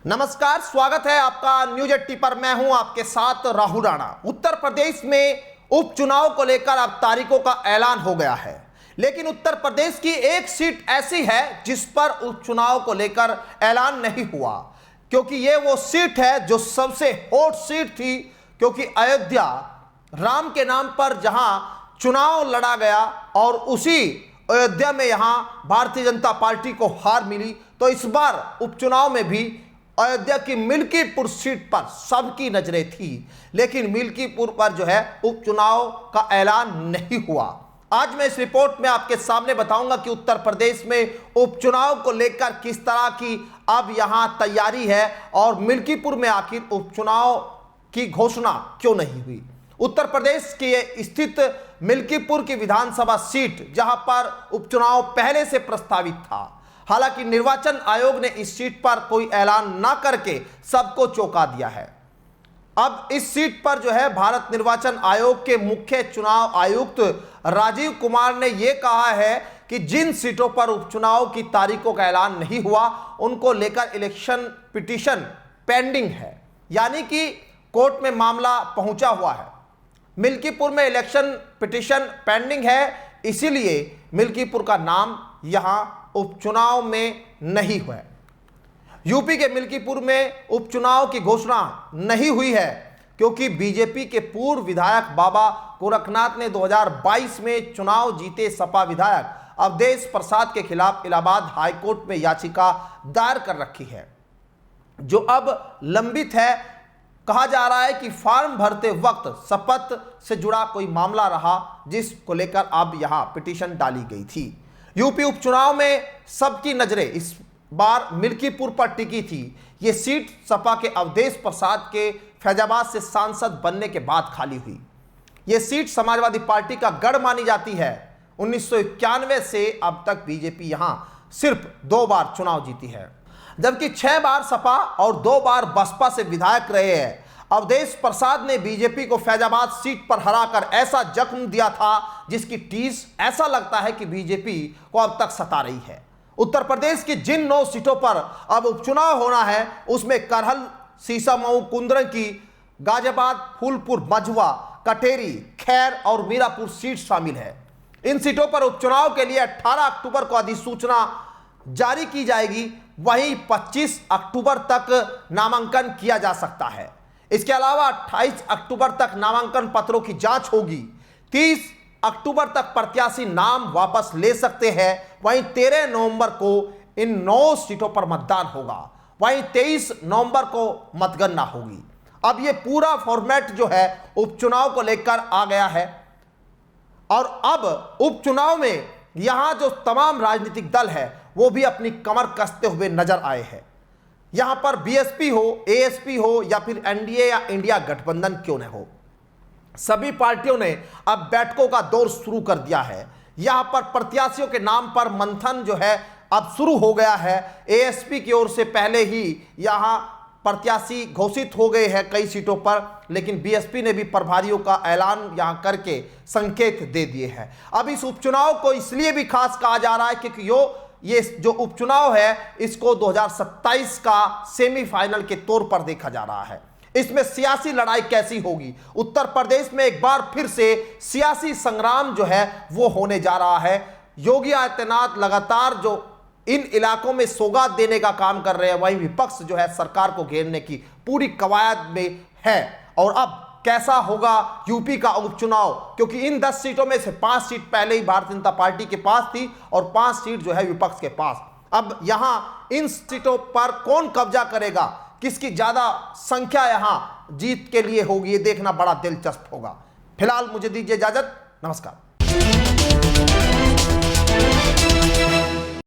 नमस्कार, स्वागत है आपका न्यूज 80 पर। मैं हूं आपके साथ राहुल राणा। उत्तर प्रदेश में उपचुनाव को लेकर अब तारीखों का ऐलान हो गया है, लेकिन उत्तर प्रदेश की एक सीट ऐसी है जिस पर उपचुनाव को लेकर ऐलान नहीं हुआ, क्योंकि ये वो सीट है जो सबसे हॉट सीट थी। क्योंकि अयोध्या राम के नाम पर जहां चुनाव लड़ा गया और उसी अयोध्या में यहां भारतीय जनता पार्टी को हार मिली, तो इस बार उपचुनाव में भी अयोध्या की मिल्कीपुर सीट पर सबकी नजरें थी, लेकिन मिल्कीपुर पर जो है उपचुनाव का ऐलान नहीं हुआ। आज मैं इस रिपोर्ट में आपके सामने बताऊंगा कि उत्तर प्रदेश में उपचुनाव को लेकर किस तरह की अब यहां तैयारी है और मिल्कीपुर में आखिर उपचुनाव की घोषणा क्यों नहीं हुई। उत्तर प्रदेश के स्थित मिल्कीपुर की विधानसभा सीट, जहां पर उपचुनाव पहले से प्रस्तावित था, हालांकि निर्वाचन आयोग ने इस सीट पर कोई ऐलान ना करके सबको चौंका दिया है। अब इस सीट पर जो है भारत निर्वाचन आयोग के मुख्य चुनाव आयुक्त राजीव कुमार ने यह कहा है कि जिन सीटों पर उपचुनाव की तारीखों का ऐलान नहीं हुआ उनको लेकर इलेक्शन पिटीशन पेंडिंग है, यानी कि कोर्ट में मामला पहुंचा हुआ है। मिल्कीपुर में इलेक्शन पिटीशन पेंडिंग है, इसीलिए मिल्कीपुर का नाम यहां उपचुनाव में नहीं हुआ। यूपी के मिल्कीपुर में उपचुनाव की घोषणा नहीं हुई है, क्योंकि बीजेपी के पूर्व विधायक बाबा गोरखनाथ ने 2022 में चुनाव जीते सपा विधायक अवधेश प्रसाद के खिलाफ इलाहाबाद हाईकोर्ट में याचिका दायर कर रखी है, जो अब लंबित है। कहा जा रहा है कि फॉर्म भरते वक्त शपथ से जुड़ा कोई मामला रहा, जिसको लेकर अब यहां पिटीशन डाली गई थी। यूपी उपचुनाव में सबकी नजरें इस बार मिल्कीपुर पर टिकी थी। यह सीट सपा के अवधेश प्रसाद के फैजाबाद से सांसद बनने के बाद खाली हुई। यह सीट समाजवादी पार्टी का गढ़ मानी जाती है। 1991 से अब तक बीजेपी यहां सिर्फ 2 बार चुनाव जीती है, जबकि 6 बार सपा और 2 बार बसपा से विधायक रहे हैं। अवधेश प्रसाद ने बीजेपी को फैजाबाद सीट पर हराकर ऐसा जख्म दिया था जिसकी टीस ऐसा लगता है कि बीजेपी को अब तक सता रही है। उत्तर प्रदेश की जिन 9 सीटों पर अब उपचुनाव होना है, उसमें करहल, सीसामऊ, कुंद्रकी, गाजियाबाद, फूलपुर, मझवा, कटेरी, खैर और मीरापुर सीट शामिल है। इन सीटों पर उपचुनाव के लिए 18 अक्टूबर को अधिसूचना जारी की जाएगी। वहीं 25 अक्टूबर तक नामांकन किया जा सकता है। इसके अलावा 28 अक्टूबर तक नामांकन पत्रों की जांच होगी। 30 अक्टूबर तक प्रत्याशी नाम वापस ले सकते हैं। वहीं 13 नवंबर को इन 9 सीटों पर मतदान होगा। वहीं 23 नवंबर को मतगणना होगी। अब यह पूरा फॉर्मेट जो है उपचुनाव को लेकर आ गया है, और अब उपचुनाव में यहां जो तमाम राजनीतिक दल है वो भी अपनी कमर कसते हुए नजर आए हैं। यहां पर बीएसपी हो, एएसपी हो या फिर एनडीए या इंडिया गठबंधन क्यों न हो, सभी पार्टियों ने अब बैठकों का दौर शुरू कर दिया है। यहां पर प्रत्याशियों के नाम पर मंथन जो है अब शुरू हो गया है। एएसपी की ओर से पहले ही यहां प्रत्याशी घोषित हो गए हैं कई सीटों पर, लेकिन बीएसपी ने भी प्रभारियों का ऐलान यहां करके संकेत दे दिए हैं। अब इस उपचुनाव को इसलिए भी खास कहा जा रहा है क्योंकि ये जो उपचुनाव है इसको 2027 का सेमीफाइनल के तौर पर देखा जा रहा है। इसमें सियासी लड़ाई कैसी होगी, उत्तर प्रदेश में एक बार फिर से सियासी संग्राम जो है वो होने जा रहा है। योगी आदित्यनाथ लगातार जो इन इलाकों में सौगात देने का काम कर रहे हैं, वहीं विपक्ष जो है सरकार को घेरने की पूरी कवायद में है। और अब कैसा होगा यूपी का उपचुनाव, क्योंकि इन 10 सीटों में से 5 सीट पहले ही भारतीय जनता पार्टी के पास थी और 5 सीट जो है विपक्ष के पास। अब यहां इन सीटों पर कौन कब्जा करेगा, किसकी ज्यादा संख्या यहां जीत के लिए होगी, ये देखना बड़ा दिलचस्प होगा। फिलहाल मुझे दीजिए इजाजत, नमस्कार।